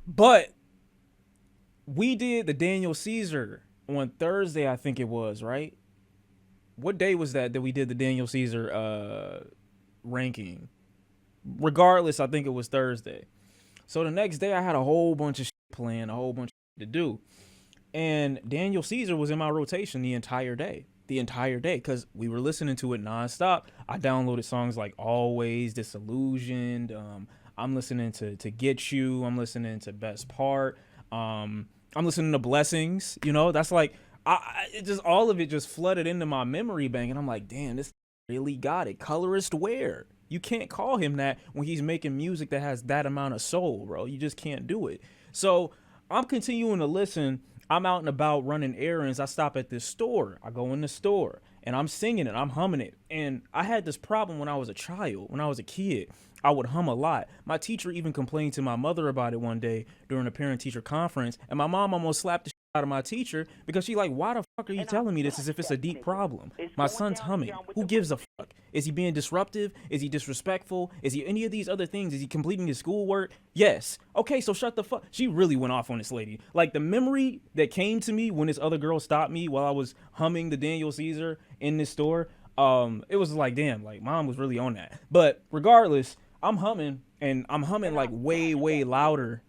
But we did the Daniel Caesar on Thursday, I think it was, right? What day was that we did the Daniel Caesar ranking? Regardless, I think it was Thursday. So the next day I had a whole bunch of shit planned, a whole bunch of shit to do. And Daniel Caesar was in my rotation the entire day. The entire day, because we were listening to it nonstop. I downloaded songs like Always, Disillusioned. I'm listening to Get You. I'm listening to Best Part. I'm listening to Blessings. You know, that's like it just all of it just flooded into my memory bank, and I'm like, damn, this really got it. Colorist Ware. You can't call him that when he's making music that has that amount of soul, bro. You just can't do it. So I'm continuing to listen. I'm out and about running errands. I stop at this store. I go in the store and I'm singing it. I'm humming it. And I had this problem when I was a child, when I was a kid. I would hum a lot. My teacher even complained to my mother about it one day during a parent teacher conference. And my mom almost slapped the shit out of my teacher because she like, why the fuck are you telling me this as if it's a deep problem? My son's humming. Who gives a fuck? Is he being disruptive? Is he disrespectful? Is he any of these other things? Is he completing his schoolwork? Yes. Okay, so shut the fuck. She really went off on this lady. Like the memory that came to me when this other girl stopped me while I was humming the Daniel Caesar in this store, it was like, damn, like mom was really on that. But regardless, I'm humming and I'm humming like way louder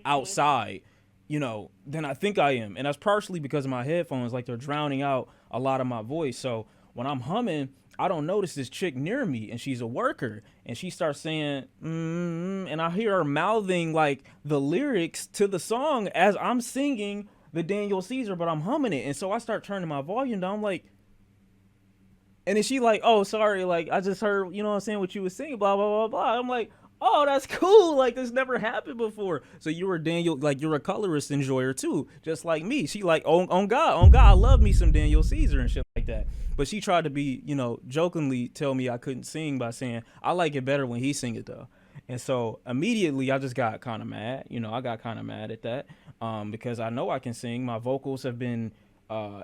outside, than I think I am. And that's partially because of my headphones, like they're drowning out a lot of my voice. So when I'm humming, I don't notice this chick near me, and she's a worker, and she starts saying, and I hear her mouthing like the lyrics to the song as I'm singing the Daniel Caesar, but I'm humming it. And so I start turning my volume down, like, and then she like, oh, sorry, like I just heard, you know what I'm saying, what you was singing, blah blah blah blah. I'm like, oh, that's cool. Like this never happened before. So you're a Daniel, like you're a colorist enjoyer too, just like me. She like, on God, I love me some Daniel Caesar and shit like that. But she tried to be, jokingly tell me I couldn't sing by saying I like it better when he sing it though. And so immediately I just got kind of mad. I got kind of mad at that, because I know I can sing. My vocals have been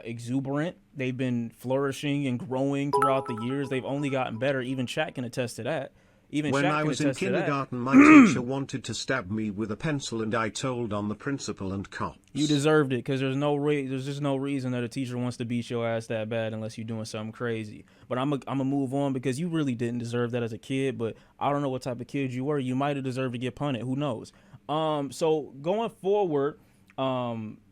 exuberant. They've been flourishing and growing throughout the years. They've only gotten better. Even Chat can attest to that. Even When Shaq I can was in attest to that. kindergarten, my teacher wanted to stab me with a pencil, and I told on the principal and cops. You deserved it, because there's just no reason that a teacher wants to beat your ass that bad unless you're doing something crazy. But I'm gonna move on, because you really didn't deserve that as a kid. But I don't know what type of kid you were. You might have deserved to get punted. Who knows? So going forward,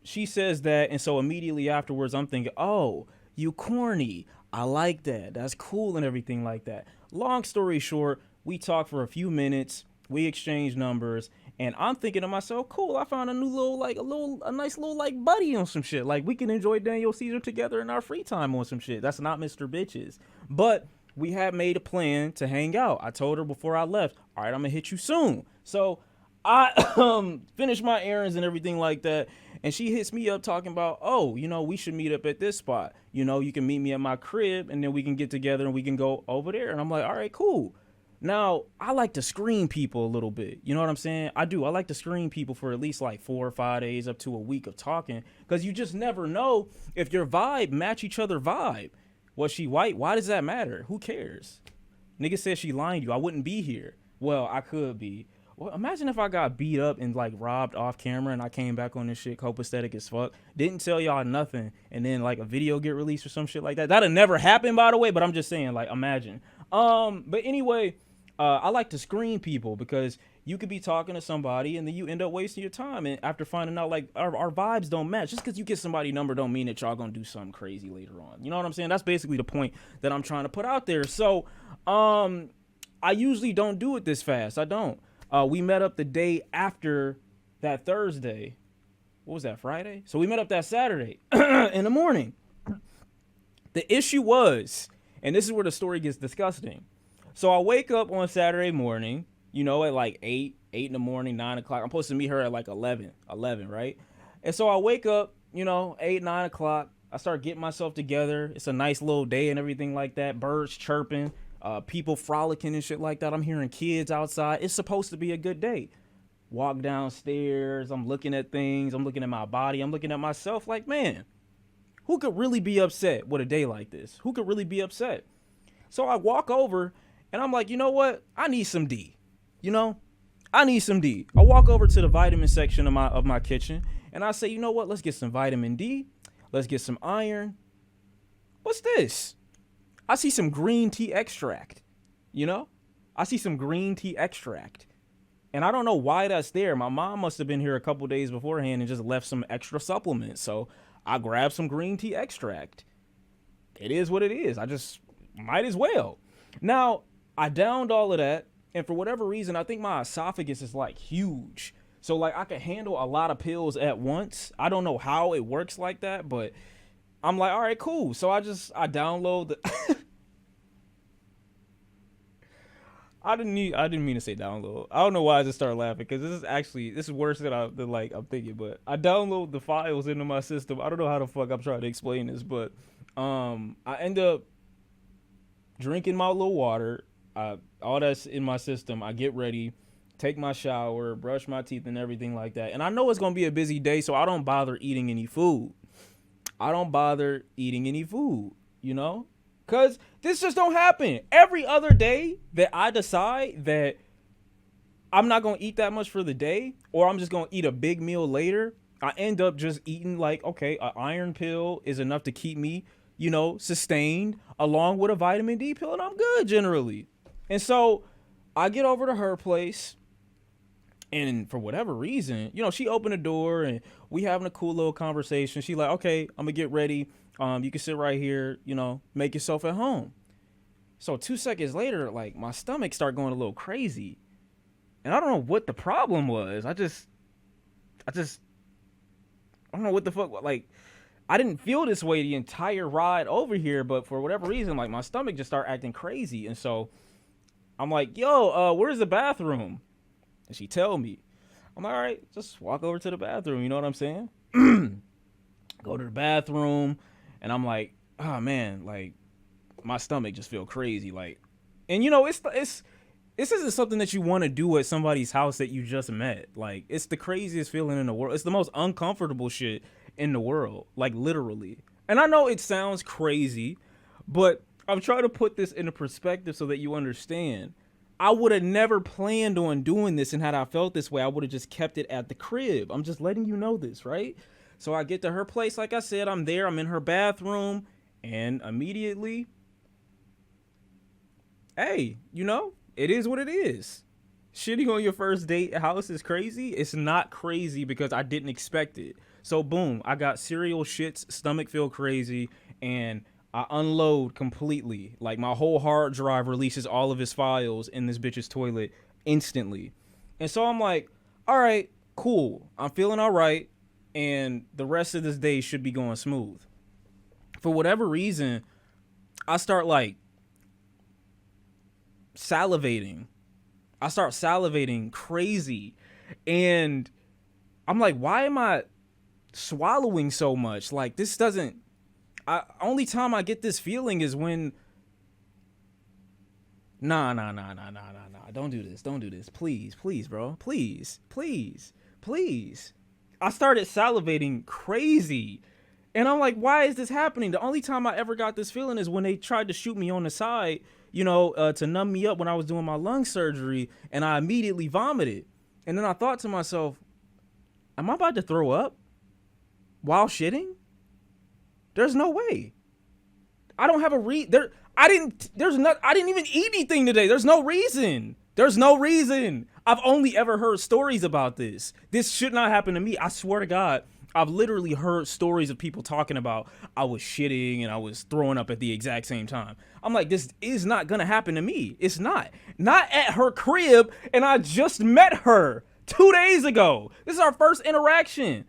she says that, and so immediately afterwards, I'm thinking, oh, you corny. I like that. That's cool and everything like that. Long story short, we talked for a few minutes. We exchanged numbers, and I'm thinking to myself, cool, I found a new little, like a nice little like buddy on some shit. Like we can enjoy Daniel Caesar together in our free time on some shit. That's not Mr. Bitches, but we had made a plan to hang out. I told her before I left, all right, I'm gonna hit you soon. So I finished my errands and everything like that, and she hits me up talking about, oh, we should meet up at this spot. You can meet me at my crib, and then we can get together and we can go over there. And I'm like, all right, cool. Now, I like to screen people a little bit. You know what I'm saying? I do. I like to screen people for at least like 4 or 5 days up to a week of talking, because you just never know if your vibe match each other vibe. Was she white? Why does that matter? Who cares? Nigga said she lying to you. I wouldn't be here. Well, I could be. Well, imagine if I got beat up and like robbed off camera and I came back on this shit copacetic as fuck. Didn't tell y'all nothing, and then like a video get released or some shit like that. That'd never happen, by the way, but I'm just saying, like, imagine. But anyway, I like to screen people, because you could be talking to somebody and then you end up wasting your time, and after finding out like our vibes don't match, just because you get somebody's number don't mean that y'all gonna do something crazy later on. You know what I'm saying? That's basically the point that I'm trying to put out there. So I usually don't do it this fast. I don't. We met up the day after that Thursday. What was that, Friday? So we met up that Saturday in the morning. The issue was, and this is where the story gets disgusting. So I wake up on Saturday morning, at like 8 in the morning, 9 o'clock. I'm supposed to meet her at like 11, right? And so I wake up, 8, 9 o'clock. I start getting myself together. It's a nice little day and everything like that. Birds chirping, people frolicking and shit like that. I'm hearing kids outside. It's supposed to be a good day. Walk downstairs. I'm looking at things. I'm looking at my body. I'm looking at myself like, man, who could really be upset with a day like this? Who could really be upset? So I walk over and I'm like, you know what? I need some D. I need some D. I walk over to the vitamin section of my kitchen, and I say, you know what? Let's get some vitamin D. Let's get some iron. What's this? I see some green tea extract. You know, I see some green tea extract, and I don't know why that's there. My mom must have been here a couple days beforehand and just left some extra supplements. So I grabbed some green tea extract. It is what it is. I just might as well. Now, I downed all of that. And for whatever reason, I think my esophagus is like huge. So like I can handle a lot of pills at once. I don't know how it works like that, but I'm like, all right, cool. So I download the I didn't mean to say download. I don't know why I just started laughing, because this is worse than I'm thinking, but I download the files into my system. I don't know how the fuck I'm trying to explain this, but I end up drinking my little water. All that's in my system. I get ready, take my shower, brush my teeth and everything like that. And I know it's going to be a busy day, so I don't bother eating any food. You know? Because this just don't happen. Every other day that I decide that I'm not going to eat that much for the day, or I'm just going to eat a big meal later, I end up just eating like, okay, an iron pill is enough to keep me, you know, sustained, along with a vitamin D pill, and I'm good generally. And so I get over to her place, and for whatever reason, you know, she opened the door and we having a cool little conversation. She like, okay, I'm gonna get ready. You can sit right here, you know, make yourself at home. So 2 seconds later, like my stomach started going a little crazy, and I don't know what the problem was. I don't know what the fuck, like, I didn't feel this way the entire ride over here, but for whatever reason, like my stomach just started acting crazy. And so I'm like, yo, where's the bathroom? And she tell me. I'm like, all right, just walk over to the bathroom. You know what I'm saying? Go to the bathroom, and I'm like, oh man, like my stomach just feel crazy. Like, and you know, this isn't something that you want to do at somebody's house that you just met. Like, it's the craziest feeling in the world. It's the most uncomfortable shit in the world, like literally. And I know it sounds crazy, but I'm trying to put this into perspective so that you understand. I would have never planned on doing this, and had I felt this way, I would have just kept it at the crib. I'm just letting you know this, right? So I get to her place, like I said, I'm there, I'm in her bathroom, and immediately, hey, you know, it is what it is. Shitting on your first date house is crazy. It's not crazy because I didn't expect it. So boom, I got cereal shits, stomach feel crazy, and I unload completely. Like my whole hard drive releases all of his files in this bitch's toilet instantly. And so I'm like, all right, cool. I'm feeling all right. And the rest of this day should be going smooth. For whatever reason, I start like salivating. I start salivating crazy. And I'm like, why am I swallowing so much? Like, this doesn't, only time I get this feeling is when, nah, don't do this, please, bro, please. I started salivating crazy, and I'm like, why is this happening? The only time I ever got this feeling is when they tried to shoot me on the side, you know, to numb me up when I was doing my lung surgery, and I immediately vomited. And then I thought to myself, am I about to throw up while shitting? There's no way. I don't have a I didn't even eat anything today. There's no reason. I've only ever heard stories about this. This should not happen to me. I swear to God, I've literally heard stories of people talking about I was shitting and I was throwing up at the exact same time. I'm like, this is not gonna happen to me. It's not at her crib, and I just met her 2 days ago. This is our first interaction.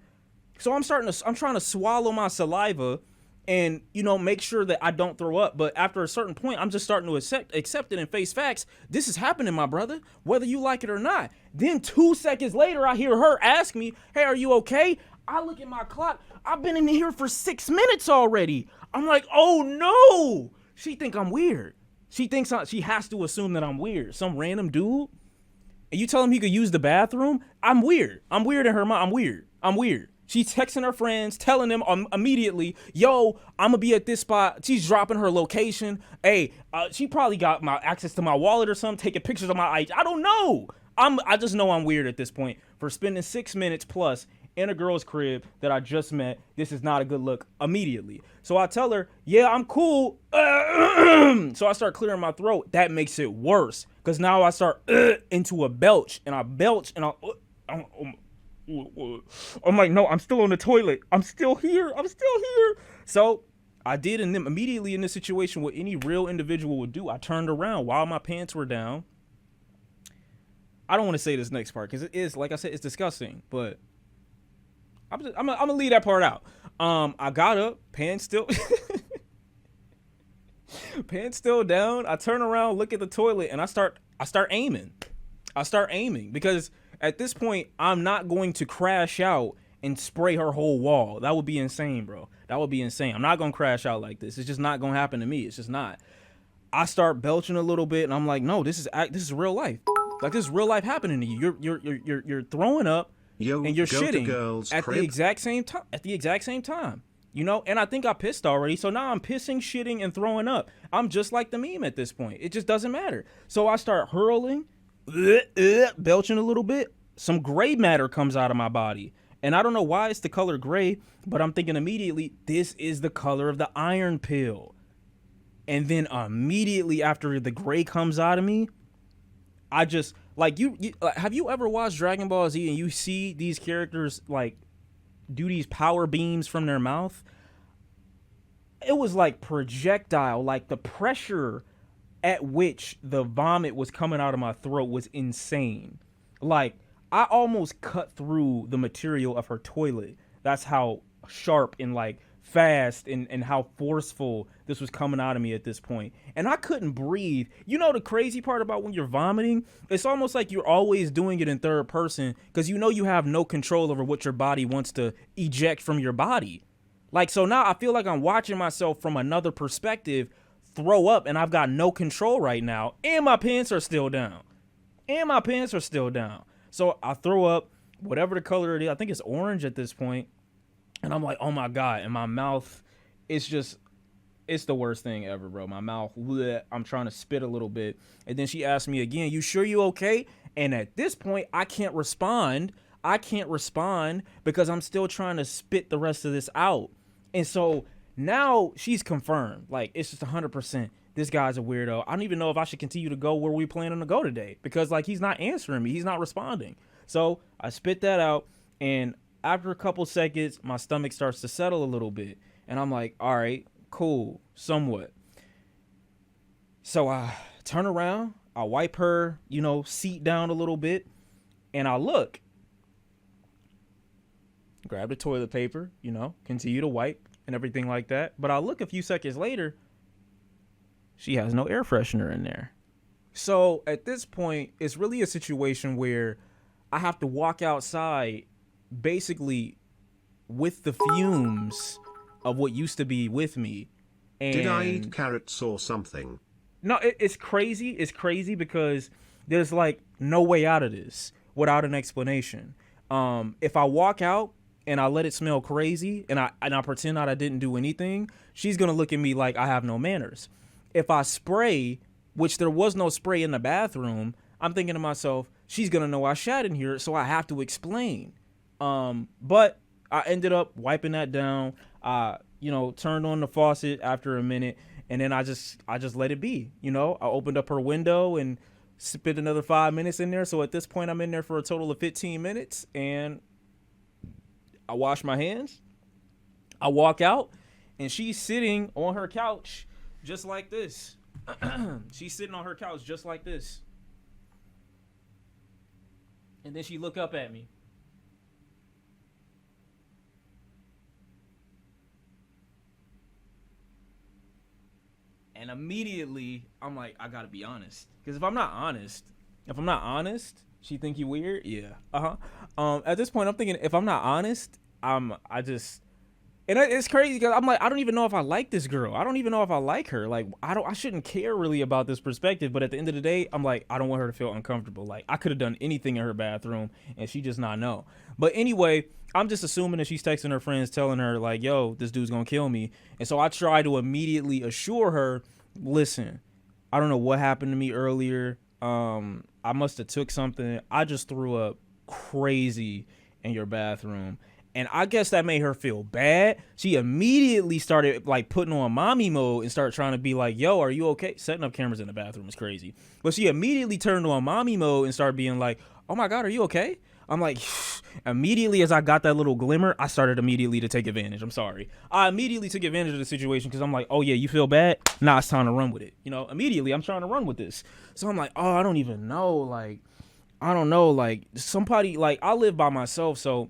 So I'm trying to swallow my saliva and, you know, make sure that I don't throw up. But after a certain point, I'm just starting to accept it and face facts. This is happening, my brother, whether you like it or not. Then 2 seconds later, I hear her ask me, hey, are you okay? I look at my clock. I've been in here for 6 minutes already. I'm like, oh no. She think I'm weird. She thinks she has to assume that I'm weird. Some random dude. And you tell him he could use the bathroom? I'm weird. I'm weird in her mind. I'm weird. She's texting her friends, telling them immediately, yo, I'm going to be at this spot. She's dropping her location. Hey, she probably got my access to my wallet or something, taking pictures of my IG. I don't know. I just know I'm weird at this point for spending 6 minutes plus in a girl's crib that I just met. This is not a good look immediately. So I tell her, yeah, I'm cool. So I start clearing my throat. That makes it worse because now I start into a belch, and I belch, and I'm like, no, I'm still on the toilet. I'm still here. So I did immediately in this situation what any real individual would do. I turned around while my pants were down. I don't want to say this next part because it is, like I said, it's disgusting, but I'm gonna leave that part out. I got up, pants still pants still down. I turn around, look at the toilet, and I start aiming. I start aiming because at this point I'm not going to crash out and spray her whole wall. That would be insane, bro. That would be insane. I'm not gonna crash out like this. It's just not gonna happen to me. It's just not. I start belching a little bit, and I'm like, no, this is real life. Like, this is real life happening to you. You're throwing up and you're shitting at the exact same time. At the exact same time, you know. And I think I pissed already, so now I'm pissing, shitting, and throwing up. I'm just like the meme at this point. It just doesn't matter. So I start hurling, belching a little bit. Some gray matter comes out of my body, and I don't know why it's the color gray, but I'm thinking immediately this is the color of the iron pill. And then immediately after the gray comes out of me, I just, like, you have you ever watched Dragon Ball Z and you see these characters, like, do these power beams from their mouth? It was like projectile, like the pressure at which the vomit was coming out of my throat was insane. Like, I almost cut through the material of her toilet. That's how sharp and, like, fast and how forceful this was coming out of me at this point. And I couldn't breathe. You know the crazy part about when you're vomiting? It's almost like you're always doing it in third person because you know you have no control over what your body wants to eject from your body. Like, so now I feel like I'm watching myself from another perspective throw up, and I've got no control right now, and my pants are still down. So I throw up, whatever the color it is. I think it's orange at this point. And I'm like, oh my God. And my mouth, it's the worst thing ever, bro. My mouth, bleh, I'm trying to spit a little bit. And then she asked me again, you sure you okay? And at this point, I can't respond because I'm still trying to spit the rest of this out. And so now she's confirmed. Like, it's just 100%. This guy's a weirdo. I don't even know if I should continue to go where we planning to go today because, like, he's not answering me. He's not responding. So I spit that out, and after a couple seconds, my stomach starts to settle a little bit. And I'm like, all right, cool, somewhat. So I turn around, I wipe her, seat down a little bit, and I look. Grab the toilet paper, continue to wipe and everything like that. But I look a few seconds later, she has no air freshener in there. So at this point, it's really a situation where I have to walk outside basically with the fumes of what used to be with me. And did I eat carrots or something? No, it's crazy. It's crazy because there's like no way out of this without an explanation. If I walk out and I let it smell crazy and I pretend that I didn't do anything, she's gonna look at me like I have no manners. If I spray, which there was no spray in the bathroom, I'm thinking to myself, she's gonna know I shat in here, so I have to explain. But I ended up wiping that down. Turned on the faucet after a minute, and then I just let it be. I opened up her window and spent another 5 minutes in there. So at this point, I'm in there for a total of 15 minutes, and I wash my hands. I walk out, and she's sitting on her couch just like this. She's sitting on her couch just like this. And then she look up at me. And immediately, I'm like, I gotta be honest. Because if I'm not honest, she think you weird? Yeah. At this point, I'm thinking, if I'm not honest, and it's crazy because I'm like, I don't even know if I like this girl. I don't even know if I like her. Like, I shouldn't care really about this perspective. But at the end of the day, I'm like, I don't want her to feel uncomfortable. Like, I could have done anything in her bathroom and she just not know. But anyway, I'm just assuming that she's texting her friends telling her like, yo, this dude's gonna kill me. And so I try to immediately assure her, listen, I don't know what happened to me earlier. I must have took something. I just threw up crazy in your bathroom. And I guess that made her feel bad. She immediately started like putting on mommy mode and started trying to be like, yo, are you okay? Setting up cameras in the bathroom is crazy. But she immediately turned on mommy mode and started being like, oh my God, are you okay? I'm like, immediately as I got that little glimmer, I started immediately to take advantage. I'm sorry. I immediately took advantage of the situation because I'm like, oh yeah, you feel bad? Nah, it's time to run with it. You know, immediately I'm trying to run with this. So I'm like, oh, I don't even know. Like, I don't know. Like somebody, like I live by myself. So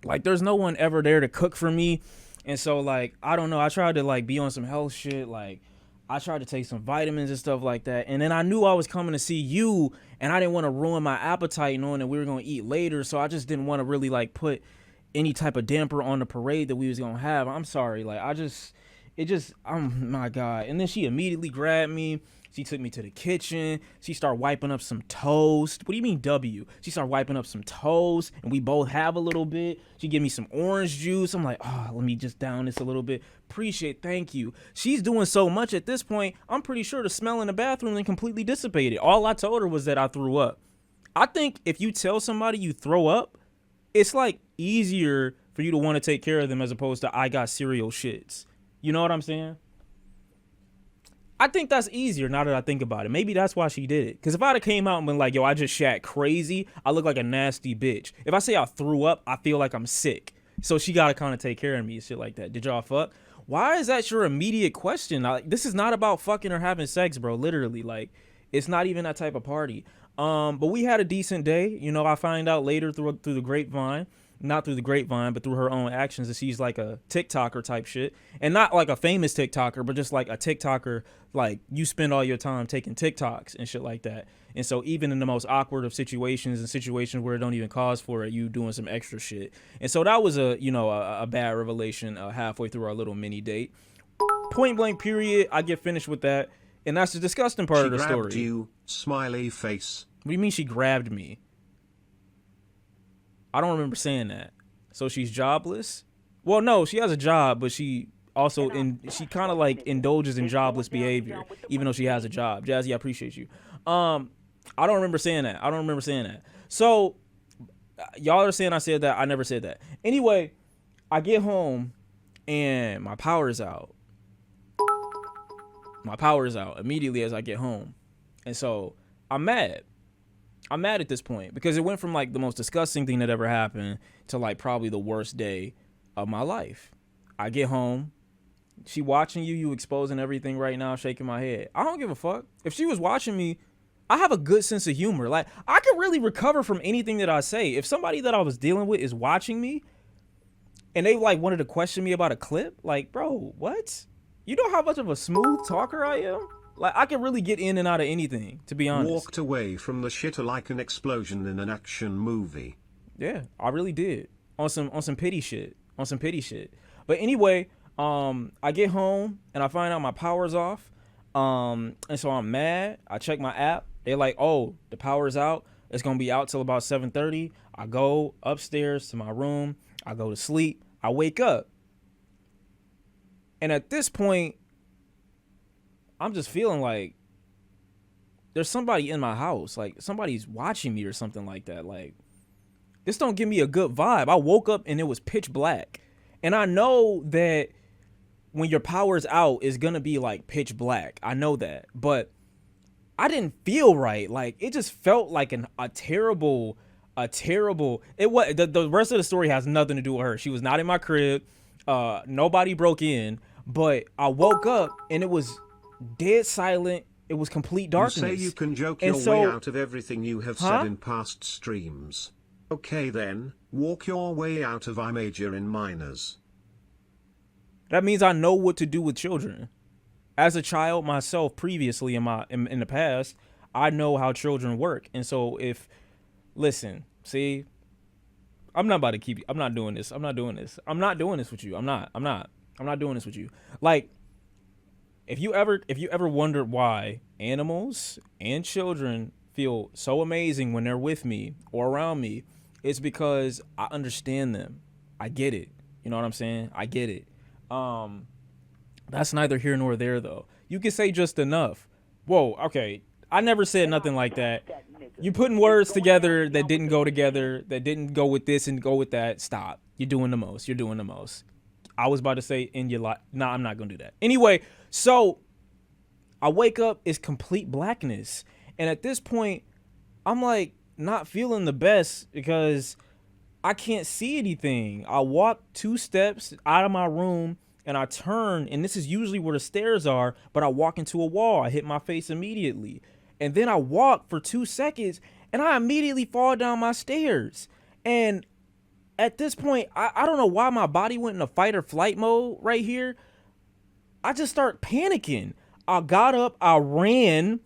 like there's no one ever there to cook for me. And so like, I don't know. I tried to like be on some health shit. Like I tried to take some vitamins and stuff like that. And then I knew I was coming to see you and I didn't want to ruin my appetite knowing that we were going to eat later. So I just didn't want to really like put any type of damper on the parade that we was going to have. I'm sorry. Like oh my God. And then she immediately grabbed me. She took me to the kitchen. She started wiping up some toast. What do you mean W? She started wiping up some toast and we both have a little bit. She gave me some orange juice. I'm like, oh, let me just down this a little bit. Appreciate, thank you. She's doing so much at this point. I'm pretty sure the smell in the bathroom then completely dissipated. All I told her was that I threw up. I think if you tell somebody you throw up, it's like easier for you to want to take care of them as opposed to I got cereal shits. You know what I'm saying? I think that's easier now that I think about it. Maybe that's why she did it. Because if I'd have came out and been like, yo, I just shat crazy, I look like a nasty bitch. If I say I threw up, I feel like I'm sick. So she got to kind of take care of me and shit like that. Did y'all fuck? Why is that your immediate question? Like, this is not about fucking or having sex, bro. Literally, like, it's not even that type of party. But we had a decent day. You know, I find out later through the grapevine. Not through the grapevine, but through her own actions, that she's like a TikToker type shit. And not like a famous TikToker, but just like a TikToker, like you spend all your time taking TikToks and shit like that. And so even in the most awkward of situations and situations where it don't even cause for it, you doing some extra shit. And so that was a bad revelation halfway through our little mini date. Point blank period. I get finished with that. And that's the disgusting part of the story. She grabbed you, smiley face. What do you mean she grabbed me? I don't remember saying that. So she's jobless? Well, no, she has a job, but she also she kind of like indulges in jobless behavior, even though she has a job. Jazzy, I appreciate you. I don't remember saying that. So y'all are saying I said that. I never said that. Anyway, I get home and my power is out. My power is out immediately as I get home. And so I'm mad. I'm mad at this point because it went from like the most disgusting thing that ever happened to like probably the worst day of my life. I get home. She watching you exposing everything right now, shaking my head. I don't give a fuck. If she was watching me, I have a good sense of humor. Like I can really recover from anything that I say. If somebody that I was dealing with is watching me and they like wanted to question me about a clip, like, bro, what? You know how much of a smooth talker I am? Like, I can really get in and out of anything, to be honest. Walked away from the shitter like an explosion in an action movie. Yeah, I really did. On some pity shit. But anyway, I get home and I find out my power's off. And so I'm mad. I check my app. They're like, oh, the power's out. It's going to be out till about 7:30. I go upstairs to my room. I go to sleep. I wake up. And at this point, I'm just feeling like there's somebody in my house, like somebody's watching me or something like that. Like this don't give me a good vibe. I woke up and it was pitch black. And I know that when your power's out, it's going to be like pitch black. I know that, but I didn't feel right. Like it just felt like a terrible, it was the rest of the story has nothing to do with her. She was not in my crib. Nobody broke in, but I woke up and it was dead silent. It was complete darkness. You say you can joke your way out of everything you have said in past streams. Okay then, walk your way out of I major in minors. That means I know what to do with children. As a child myself previously in the past, I know how children work. And so listen, see, I'm not about to keep you. I'm not doing this with you. I'm not doing this with you. Like, if you ever wondered why animals and children feel so amazing when they're with me or around me, it's because I understand them. I get it. You know what I'm saying? I get it. That's neither here nor there though. You can say just enough. Whoa, okay. I never said nothing like that. You putting words together that didn't go together, that didn't go with this and go with that. Stop. You're doing the most. You're doing the most. I was about to say in your life. Nah, I'm not going to do that. Anyway, so I wake up, it's complete blackness. And at this point, I'm like not feeling the best because I can't see anything. I walk 2 steps out of my room and I turn, and this is usually where the stairs are, but I walk into a wall. I hit my face immediately. And then I walk for 2 seconds and I immediately fall down my stairs. And at this point, I don't know why my body went into fight or flight mode right here. I just start panicking. I got up, I ran.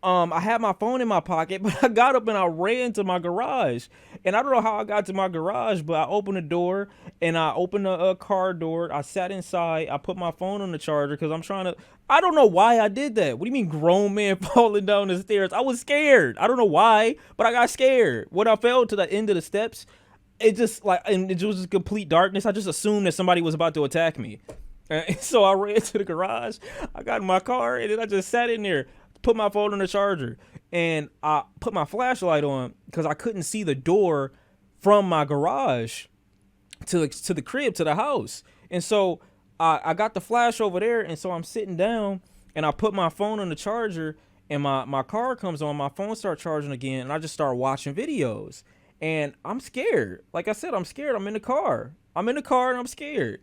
I had my phone in my pocket, but I got up and I ran to my garage. And I don't know how I got to my garage, but I opened the door and I opened a car door. I sat inside. I put my phone on the charger because I'm trying to. I don't know why I did that. What do you mean grown man falling down the stairs? I was scared. I don't know why, but I got scared. When I fell to the end of the steps, it just like, and it was just complete darkness. I just assumed that somebody was about to attack me. So I ran to the garage. I got in my car and then I just sat in there. Put my phone on the charger and I put my flashlight on because I couldn't see the door from my garage to the crib, to the house. And so I got the flash over there. And so I'm sitting down and I put my phone on the charger and my car comes on. My phone starts charging again. And I just start watching videos and I'm scared. Like I said, I'm scared. I'm in the car and I'm scared.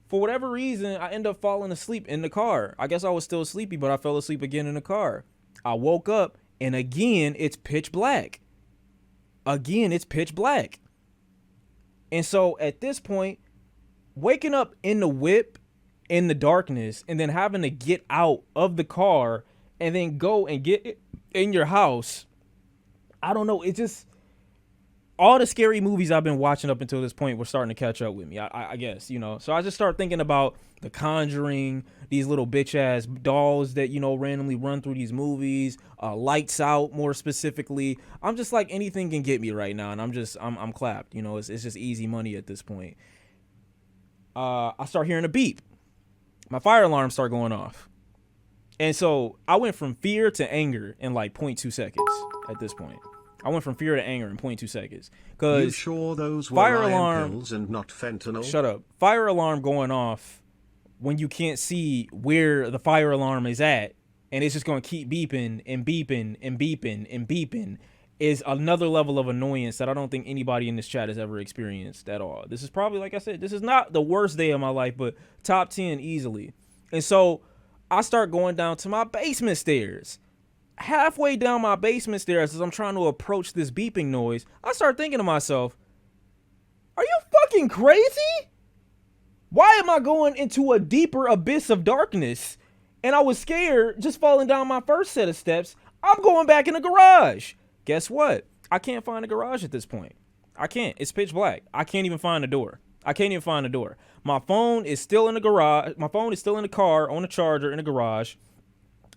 For whatever reason, I end up falling asleep in the car. I guess I was still sleepy, but I fell asleep again in the car. I woke up, and again, it's pitch black. Again, it's pitch black. And so at this point, waking up in the whip, in the darkness, and then having to get out of the car and then go and get in your house, I don't know. It just... all the scary movies I've been watching up until this point were starting to catch up with me, I guess, you know. So I just started thinking about The Conjuring, these little bitch ass dolls that, you know, randomly run through these movies, Lights Out more specifically. I'm just like, anything can get me right now, and I'm clapped, you know. It's just easy money at this point. I start hearing a beep. My fire alarm start going off. And so I went from fear to anger in like 0.2 seconds at this point. I went from fear to anger in 0.2 seconds. Cause you sure those were fire iron alarm pills and not fentanyl? Shut up. Fire alarm going off when you can't see where the fire alarm is at, and it's just going to keep beeping and beeping and beeping and beeping, is another level of annoyance that I don't think anybody in this chat has ever experienced at all. This is probably, like I said, this is not the worst day of my life, but top 10 easily. And so I start going down to my basement stairs. Halfway down my basement stairs, as I'm trying to approach this beeping noise, I start thinking to myself, are you fucking crazy? Why am I going into a deeper abyss of darkness? And I was scared just falling down my first set of steps. I'm going back in the garage. Guess what? I can't find the garage at this point. I can't. It's pitch black. I can't even find the door. My phone is still in the garage. My phone is still in the car on the charger in the garage.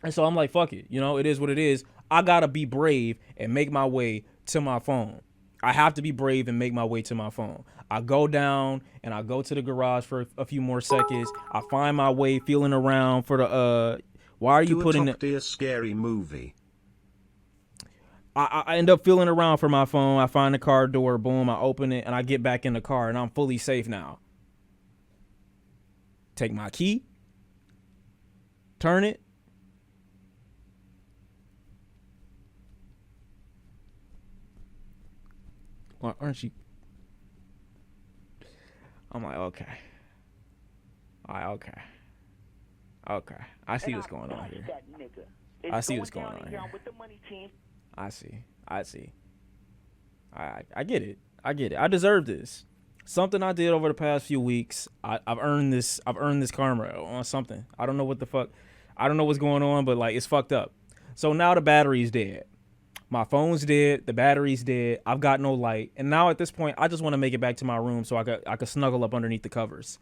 And so I'm like, fuck it. You know, it is what it is. I got to be brave and make my way to my phone. I have to be brave and make my way to my phone. I go down and I go to the garage for a few more seconds. I find my way feeling around for the, why are you putting it? A scary movie. I end up feeling around for my phone. I find the car door. Boom. I open it and I get back in the car and I'm fully safe now. Take my key. Turn it. Aren't you? I'm like, okay. All right, okay. I see what's going on here. I see what's going on here. I see. I get it. I deserve this. Something I did over the past few weeks. I've earned this. I've earned this karma on something. I don't know what the fuck. I don't know what's going on, but like it's fucked up. So now the battery's dead. My phone's dead. The battery's dead. I've got no light. And now at this point, I just want to make it back to my room so I could snuggle up underneath the covers.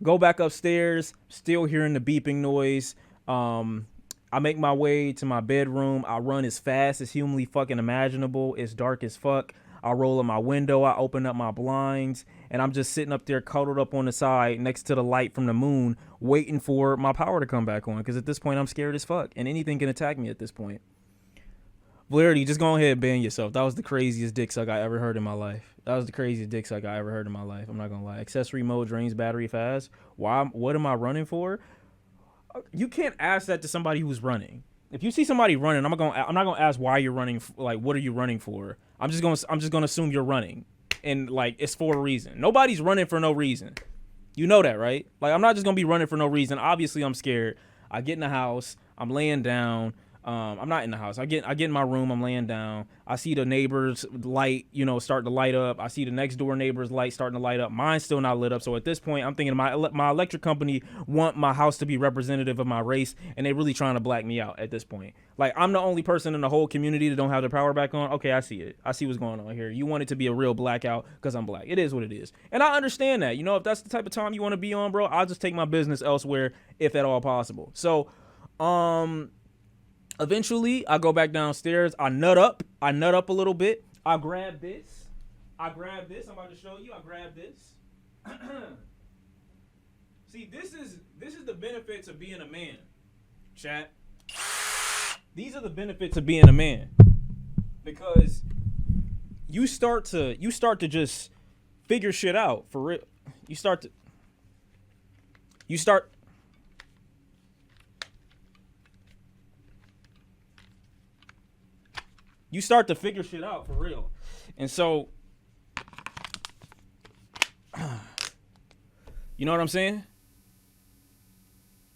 Go back upstairs, still hearing the beeping noise. I make my way to my bedroom. I run as fast as humanly fucking imaginable. It's dark as fuck. I roll up my window. I open up my blinds. And I'm just sitting up there cuddled up on the side next to the light from the moon, waiting for my power to come back on. Because at this point, I'm scared as fuck. And anything can attack me at this point. Flaherty, just go ahead and ban yourself. That was the craziest dick suck I ever heard in my life. That was the craziest dick suck I ever heard in my life. I'm not gonna lie. Accessory mode drains battery fast. Why? What am I running for? You can't ask that to somebody who's running. If you see somebody running, I'm not gonna ask why you're running. Like, what are you running for? I'm just gonna assume you're running, and like it's for a reason. Nobody's running for no reason. You know that, right? Like, I'm not just gonna be running for no reason. Obviously, I'm scared. I get in the house. I'm laying down. I'm not in the house. I get in my room. I'm laying down. I see the neighbor's light, starting to light up. I see the next door neighbor's light starting to light up. Mine's still not lit up. So at this point, I'm thinking my electric company want my house to be representative of my race, and they really trying to black me out at this point. Like, I'm the only person in the whole community that don't have their power back on. Okay, I see it. I see what's going on here. You want it to be a real blackout because I'm black. It is what it is, and I understand that. If that's the type of time you want to be on, bro, I'll just take my business elsewhere if at all possible. So, eventually, I go back downstairs. I nut up a little bit. I grab this. I'm about to show you. I grab this. See, this is the benefits of being a man, chat. These are the benefits of being a man, because you start to just figure shit out for real. You start to figure shit out for real. And so, you know what I'm saying?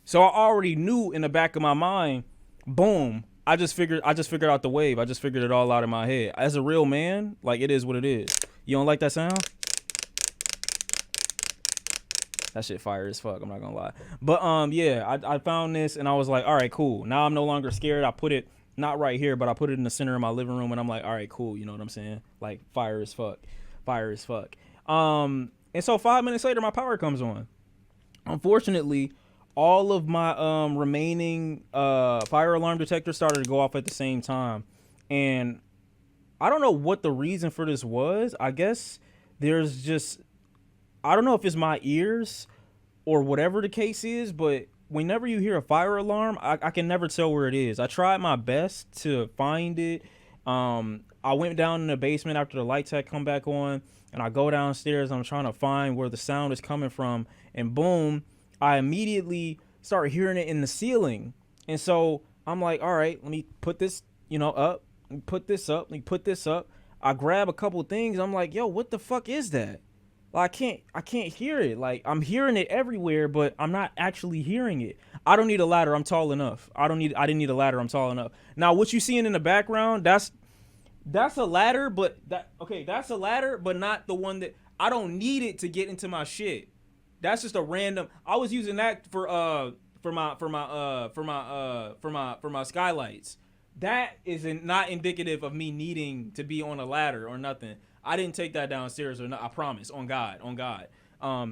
So I already knew in the back of my mind, boom, I just figured out the wave. I just figured it all out in my head. As a real man, like, it is what it is. You don't like that sound? That shit fire as fuck, I'm not gonna lie. But yeah, I found this and I was like, all right, cool. Now I'm no longer scared. I put it not right here, but I put it in the center of my living room, and I'm like, all right, cool. You know what I'm saying? Like, fire as fuck. And so 5 minutes later, my power comes on. Unfortunately, all of my remaining fire alarm detectors started to go off at the same time, and I don't know what the reason for this was. I guess there's just, I don't know if it's my ears or whatever the case is, but whenever you hear a fire alarm, I can never tell where it is. I tried my best to find it. I went down in the basement after the lights had come back on, and I go downstairs. I'm trying to find where the sound is coming from, and boom, I immediately start hearing it in the ceiling. And so I'm like, all right, let me put this, up. Let me put this up. I grab a couple things. I'm like, yo, what the fuck is that? Like, I can't hear it. Like, I'm hearing it everywhere, but I'm not actually hearing it. I don't need a ladder. I'm tall enough. I didn't need a ladder. I'm tall enough. Now, what you seeing in the background, that's a ladder, but that's a ladder, but not the one that I don't need it to get into my shit. That's just a random. I was using that for my skylights. That is not indicative of me needing to be on a ladder or nothing. I didn't take that downstairs or not. I promise, on God.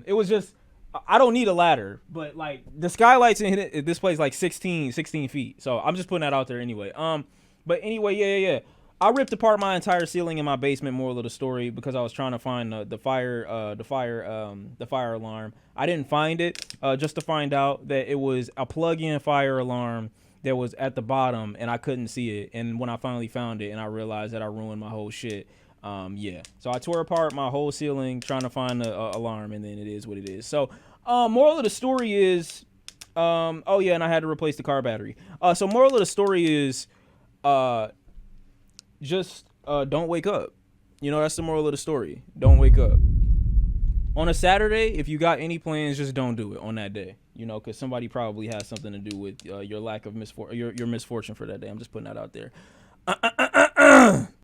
It was just, I don't need a ladder, but like the skylights in this place like 16 feet. So I'm just putting that out there anyway. But anyway, yeah. I ripped apart my entire ceiling in my basement, moral of the story, because I was trying to find the fire alarm. I didn't find it, just to find out that it was a plug-in fire alarm that was at the bottom, and I couldn't see it. And when I finally found it, and I realized that I ruined my whole shit. Yeah. So I tore apart my whole ceiling trying to find the alarm, and then it is what it is. So, moral of the story is, oh yeah, and I had to replace the car battery. So moral of the story is, just don't wake up. That's the moral of the story. Don't wake up. On a Saturday, if you got any plans, just don't do it on that day. Because somebody probably has something to do with your lack of your misfortune for that day. I'm just putting that out there.